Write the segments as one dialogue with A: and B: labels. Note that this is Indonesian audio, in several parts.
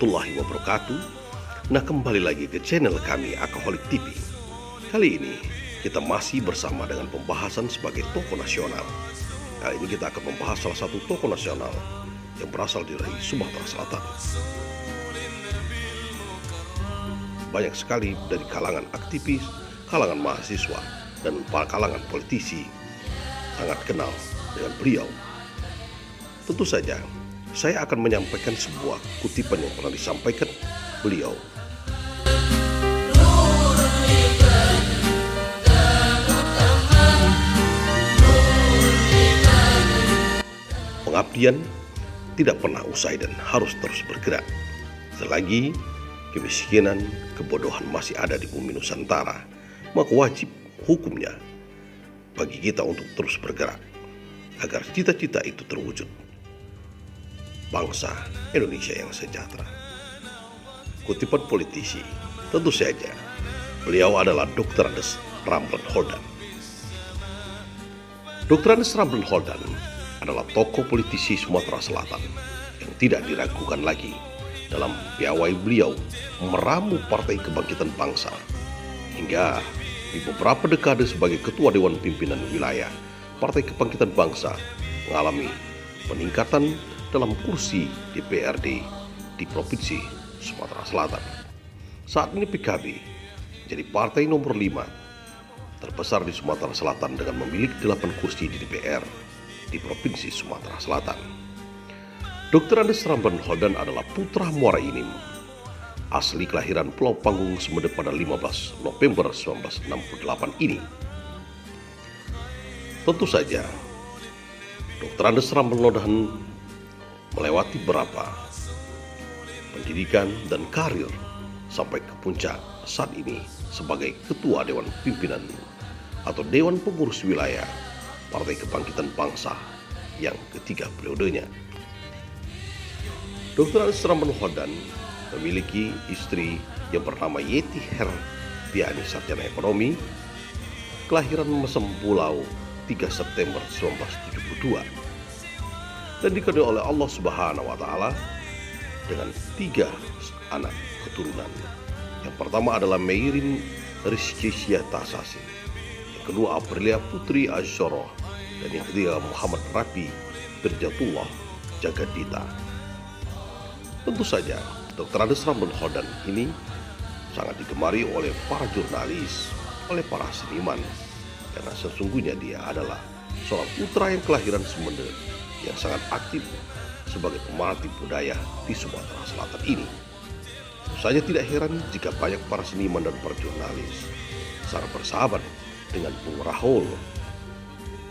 A: warahmatullahi wabarakatuh. Nah, kembali lagi ke channel kami Alkoholik TV. Kali ini kita masih bersama dengan pembahasan sebagai tokoh nasional. Kali ini kita akan membahas salah satu tokoh nasional yang berasal dari Sumatera Selatan. Banyak sekali dari kalangan aktivis, kalangan mahasiswa, dan kalangan politisi sangat kenal dengan beliau. Tentu saja saya akan menyampaikan sebuah kutipan yang pernah disampaikan beliau. Pengabdian tidak pernah usai dan harus terus bergerak. Selagi kemiskinan, kebodohan masih ada di bumi Nusantara, maka wajib hukumnya bagi kita untuk terus bergerak agar cita-cita itu terwujud. Bangsa Indonesia yang sejahtera. Kutipan politisi, tentu saja beliau adalah Dr. Andes Ramlan Holdan. Dr. Andes Ramlan Holdan adalah tokoh politisi Sumatera Selatan yang tidak diragukan lagi dalam piawai beliau meramu Partai Kebangkitan Bangsa hingga di beberapa dekade sebagai Ketua Dewan Pimpinan Wilayah Partai Kebangkitan Bangsa mengalami peningkatan dalam kursi DPRD di Provinsi Sumatera Selatan. Saat ini PKB jadi partai nomor 5 terbesar di Sumatera Selatan dengan memiliki 8 kursi di DPR di Provinsi Sumatera Selatan. Dr. Andes Ramlan Holdan adalah putra Muara Inim, asli kelahiran Pulau Panggung Semede pada 15 November 1968 ini. Tentu saja Dr. Andes Ramlan Holdan melewati beberapa pendidikan dan karir sampai ke puncak saat ini sebagai Ketua Dewan Pimpinan atau Dewan Pengurus Wilayah Partai Kebangkitan Bangsa yang ketiga periodenya. Dr. Andes Ramlan Holdan memiliki istri yang bernama Yeti Herpiani, sarjana ekonomi, kelahiran Mesem Pulau 3 September 1972. Dan dikaruniai oleh Allah Subhanahu wa Ta'ala dengan 3 anak keturunan. Yang pertama adalah Meirin Rizkisya Tasasi, yang kedua Aprilia Putri Asyoroh, dan yang ketiga Muhammad Rapi Berjatullah Jagadita. Tentu saja Dr. Andes Ramlan Holdan ini sangat digemari oleh para jurnalis, oleh para seniman, karena sesungguhnya dia adalah seorang putra yang kelahiran Semende yang sangat aktif sebagai pemerhati budaya di Sumatera Selatan ini. Tentu saja tidak heran jika banyak para seniman dan para jurnalis secara bersahabat dengan Bung Rahul.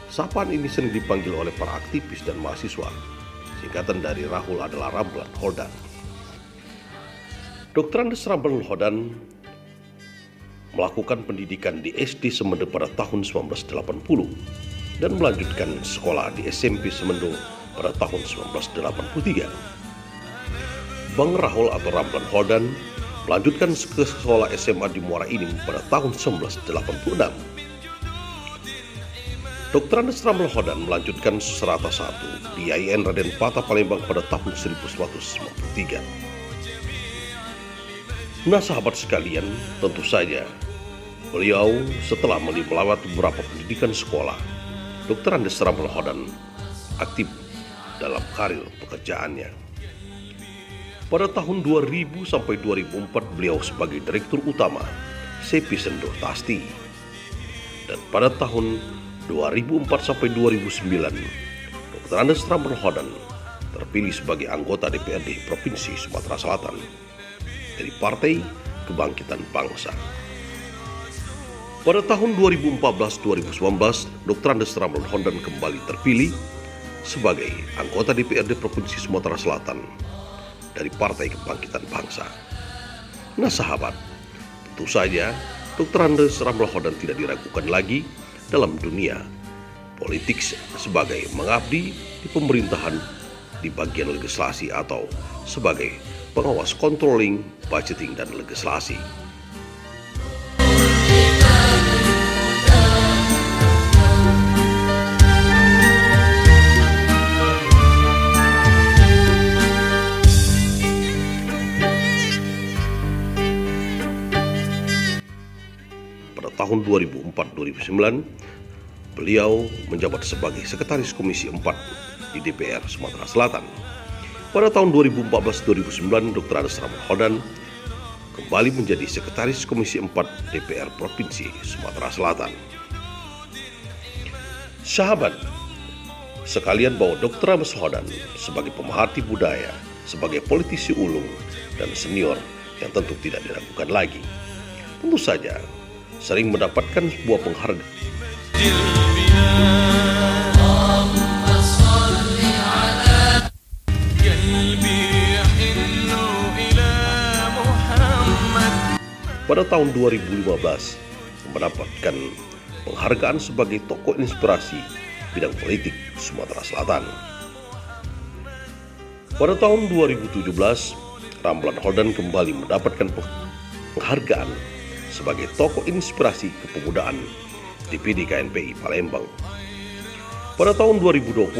A: Sapaan ini sering dipanggil oleh para aktivis dan mahasiswa. Singkatan dari Rahul adalah Ramlan Holdan. Dr. Andes Ramlan Holdan melakukan pendidikan di SD Semende pada tahun 1980 dan melanjutkan sekolah di SMP Semendo pada tahun 1983. Bang Rahul atau Ramlan Holdan melanjutkan ke sekolah SMA di Muara Inim pada tahun 1986. Dr. Andes Ramlan Holdan melanjutkan serata 1 di IAIN Raden Patah Palembang pada tahun 1993. Nah, sahabat sekalian, tentu saja beliau setelah melewati beberapa pendidikan sekolah, Dr. Andes Ramlan Holdan aktif dalam karir pekerjaannya. Pada tahun 2000 sampai 2004 beliau sebagai Direktur Utama CP Sendo Tasti. Dan pada tahun 2004 sampai 2009 Dr. Andes Ramlan Holdan terpilih sebagai anggota DPRD Provinsi Sumatera Selatan dari Partai Kebangkitan Bangsa. Pada tahun 2014-2019, Dr. Andes Ramlan Holdan kembali terpilih sebagai anggota DPRD Provinsi Sumatera Selatan dari Partai Kebangkitan Bangsa. Nah, sahabat, tentu saja Dr. Andes Ramlan Holdan tidak diragukan lagi dalam dunia politik sebagai mengabdi di pemerintahan di bagian legislasi atau sebagai pengawas controlling, budgeting, dan legislasi. 2004-2009, beliau menjabat sebagai Sekretaris Komisi 4 di DPR Sumatera Selatan. Pada tahun 2014-2009, Dr. Andes Ramadan kembali menjadi Sekretaris Komisi 4 DPR Provinsi Sumatera Selatan. Sahabat sekalian, bahwa Dr. Andes Ramadan sebagai pemerhati budaya, sebagai politisi ulung dan senior yang tentu tidak diragukan lagi, tentu saja sering mendapatkan sebuah penghargaan pada tahun 2015, mendapatkan penghargaan sebagai tokoh inspirasi bidang politik Sumatera Selatan. Pada tahun 2017, Ramlan Holden kembali mendapatkan penghargaan sebagai tokoh inspirasi kepemudaan DPD KNPI Palembang. Pada tahun 2020,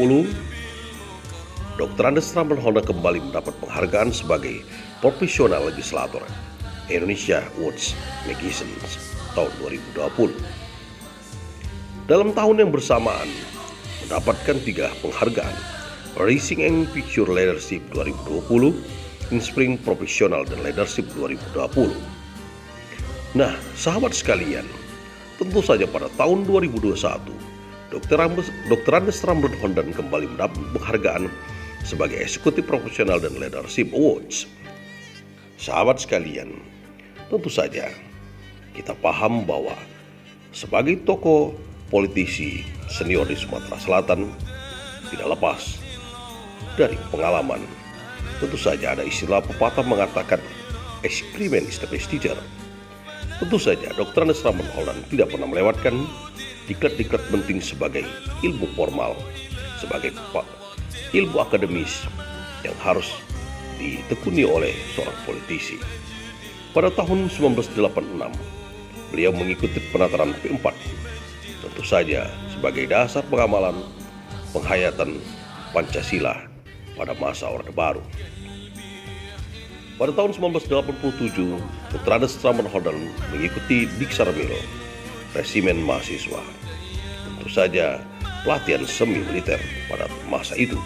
A: Dr. Andes Ramlan Holden kembali mendapat penghargaan sebagai profesional legislator Indonesia Awards Magazines tahun 2020. Dalam tahun yang bersamaan, mendapatkan 3 penghargaan: Rising and Picture Leadership 2020, Inspiring Professional dan Leadership 2020. Nah, sahabat sekalian, tentu saja pada tahun 2021, Dr. Andes Ramlan Holden kembali mendapat penghargaan sebagai Eksekutif Profesional dan Leadership Awards. Sahabat sekalian, tentu saja kita paham bahwa sebagai tokoh politisi senior di Sumatera Selatan tidak lepas dari pengalaman. Tentu saja ada istilah pepatah mengatakan eksperimen is the best teacher. Tentu saja Dr. Andes Ramlan Holden tidak pernah melewatkan diklat-diklat penting sebagai ilmu formal, sebagai ilmu akademis yang harus ditekuni oleh seorang politisi. Pada tahun 1986, beliau mengikuti penataran P4, tentu saja sebagai dasar pengamalan penghayatan Pancasila pada masa Orde Baru. Pada tahun 1987, Dr. Andes Ramlan Holden mengikuti Diksarmilo, Resimen Mahasiswa, tentu saja pelatihan semi militer pada masa itu.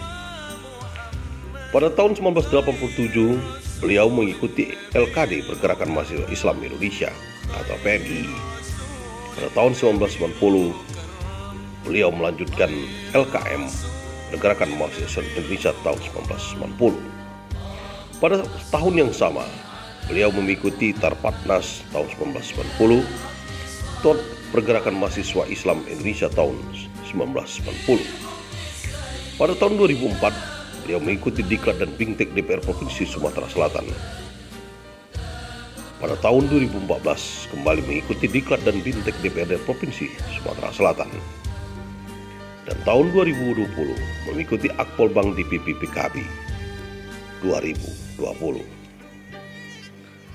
A: Pada tahun 1987, beliau mengikuti LKD Pergerakan Mahasiswa Islam Indonesia atau PMI. Pada tahun 1990, beliau melanjutkan LKM Pergerakan Mahasiswa Indonesia tahun 1990. Pada tahun yang sama, beliau mengikuti Tarpatnas tahun 1990, TOT Pergerakan Mahasiswa Islam Indonesia tahun 1990. Pada tahun 2004, beliau mengikuti Diklat dan Bingtek DPR Provinsi Sumatera Selatan. Pada tahun 2014, kembali mengikuti Diklat dan Bingtek DPRD Provinsi Sumatera Selatan. Dan tahun 2020, mengikuti Akpol Bank DPP PKB 2020.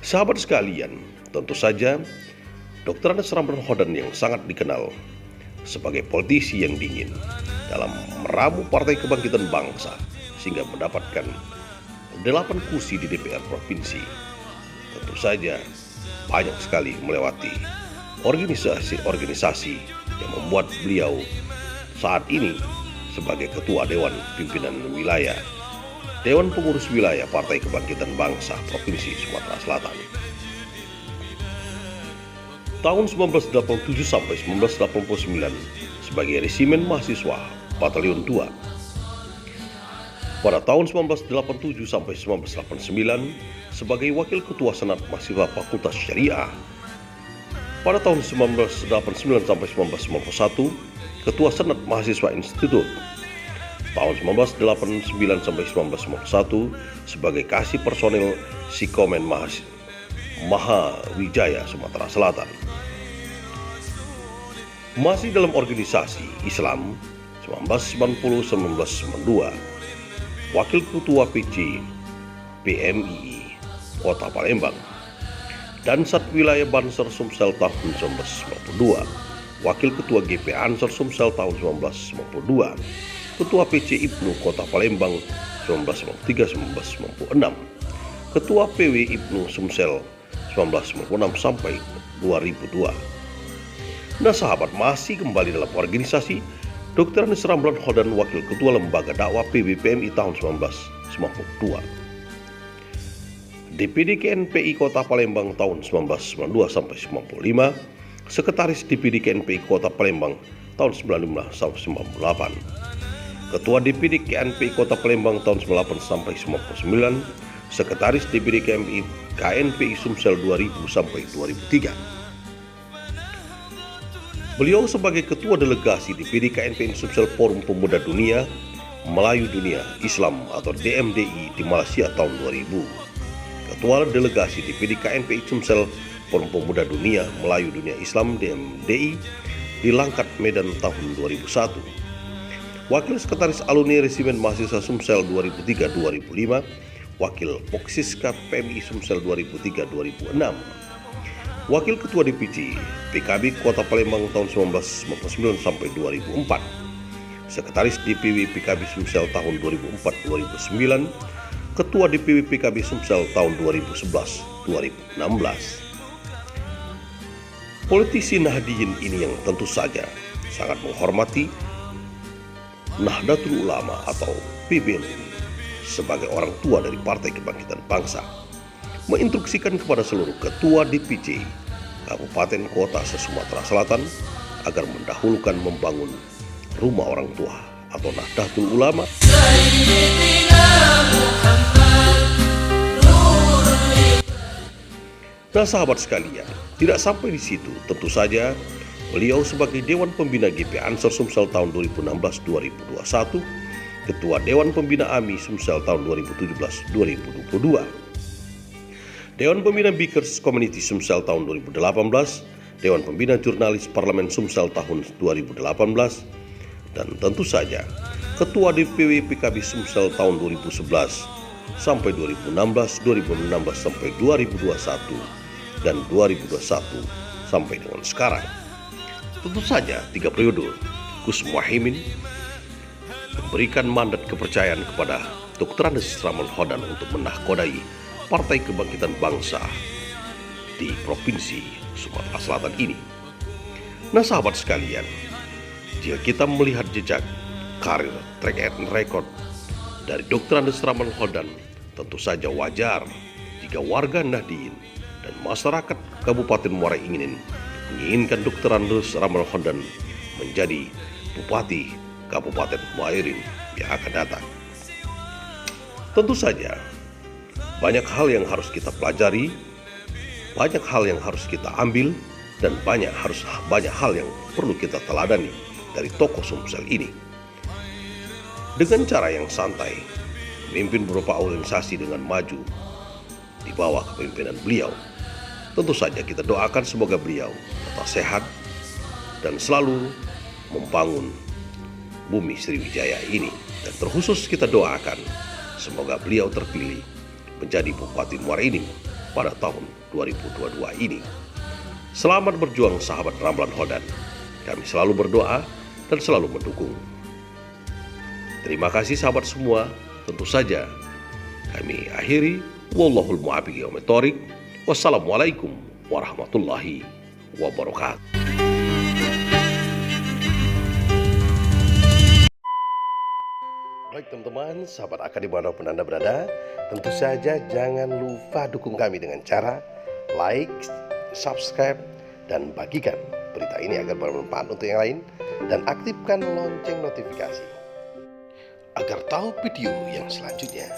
A: Sahabat sekalian, tentu saja Dr. Andes Ramlan Holden yang sangat dikenal sebagai politisi yang dingin dalam meramu Partai Kebangkitan Bangsa sehingga mendapatkan 8 kursi di DPR Provinsi. Tentu saja banyak sekali melewati organisasi-organisasi yang membuat beliau saat ini sebagai Ketua Dewan Pimpinan Wilayah Dewan Pengurus Wilayah Partai Kebangkitan Bangsa Provinsi Sumatera Selatan. Tahun 1987 sampai 1989 sebagai Resimen Mahasiswa Batalion 2. Pada tahun 1987 sampai 1989 sebagai Wakil Ketua Senat Mahasiswa Fakultas Syariah. Pada tahun 1989 sampai 1991 Ketua Senat Mahasiswa Institut. Tahun 1989 sampai 1991 sebagai Kasih Personil Sikomen Mahawijaya Sumatera Selatan. Masih dalam organisasi Islam 1990-1992, Wakil Ketua PC PMII Kota Palembang, dan Sat Wilayah Banser Sumsel tahun 1992, Wakil Ketua GP Ansor Sumsel tahun 1992, Ketua PC IPNU Kota Palembang 1993-1996, Ketua PW IPNU Sumsel 1996 sampai 2002. Nah sahabat, masih kembali dalam organisasi Dr. Andes Ramlan Hodan, Wakil Ketua Lembaga Dakwah PBPMI tahun 1992. DPD KNPI Kota Palembang tahun 1992 sampai 95, Sekretaris DPD KNPI Kota Palembang tahun 95 sampai 98, Ketua DPD KNPI Kota Palembang tahun 98 sampai 99, Sekretaris DPD KNPI Sumsel 2000 sampai 2003. Beliau sebagai Ketua Delegasi DPD KNPI Sumsel Forum Pemuda Dunia Melayu Dunia Islam atau DMDI di Malaysia tahun 2000. Ketua Delegasi DPD KNPI Sumsel Forum Pemuda Dunia Melayu Dunia Islam DMDI di Langkat Medan tahun 2001. Wakil Sekretaris Alumni Resimen Mahasiswa Sumsel 2003-2005, Wakil Poksiska PMI Sumsel 2003-2006, Wakil Ketua DPC PKB Kota Palembang tahun 1999 sampai 2004, Sekretaris DPW PKB Sumsel tahun 2004-2009, Ketua DPW PKB Sumsel tahun 2011-2016. Politisi Nahdliyin ini yang tentu saja sangat menghormati Nahdlatul Ulama atau PBNU sebagai orang tua dari Partai Kebangkitan Bangsa, menginstruksikan kepada seluruh ketua DPC Kabupaten Kota se-Sumatera Selatan agar mendahulukan membangun rumah orang tua atau Nahdlatul Ulama. Nah sahabat sekalian, tidak sampai di situ, tentu saja beliau sebagai Dewan Pembina GP Ansor Sumsel tahun 2016-2021, Ketua Dewan Pembina AMI Sumsel tahun 2017-2022, Dewan Pembina Bikers Community Sumsel tahun 2018, Dewan Pembina Jurnalis Parlemen Sumsel tahun 2018, dan tentu saja Ketua DPW PKB Sumsel tahun 2011 sampai 2016, 2016 sampai 2021, dan 2021 sampai dengan sekarang. Tentu saja 3 periode Gus Muhaimin memberikan mandat kepercayaan kepada Dr. Andes Ramlan Hodan untuk menahkodai Partai Kebangkitan Bangsa di Provinsi Sumatera Selatan ini. Nah sahabat sekalian, jika kita melihat jejak karir, track record dari Dr. Andes Ramlan Hodan, tentu saja wajar jika warga Nahdliyin dan masyarakat Kabupaten Muara Enim menginginkan Dr. Andes Ramlan Hodan menjadi Bupati Kabupaten Muara Enim yang akan datang. Tentu saja banyak hal yang harus kita pelajari, banyak hal yang harus kita ambil, dan banyak hal yang perlu kita teladani dari tokoh Sumsel ini. Dengan cara yang santai, memimpin beberapa organisasi dengan maju di bawah kepemimpinan beliau. Tentu saja kita doakan semoga beliau tetap sehat dan selalu membangun bumi Sriwijaya ini. Dan terkhusus kita doakan semoga beliau terpilih menjadi Bupati Muara Enim pada tahun 2022 ini. Selamat berjuang sahabat Ramlan Hodan. Kami selalu berdoa dan selalu mendukung. Terima kasih sahabat semua. Tentu saja kami akhiri. Wallahul muwaffiq ila aqwamit thoriq. Wassalamualaikum warahmatullahi wabarakatuh. Baik teman-teman, sahabat akad dimanapun Anda berada, tentu saja jangan lupa dukung kami dengan cara like, subscribe, dan bagikan berita ini agar bermanfaat untuk yang lain, dan aktifkan lonceng notifikasi agar tahu video yang selanjutnya.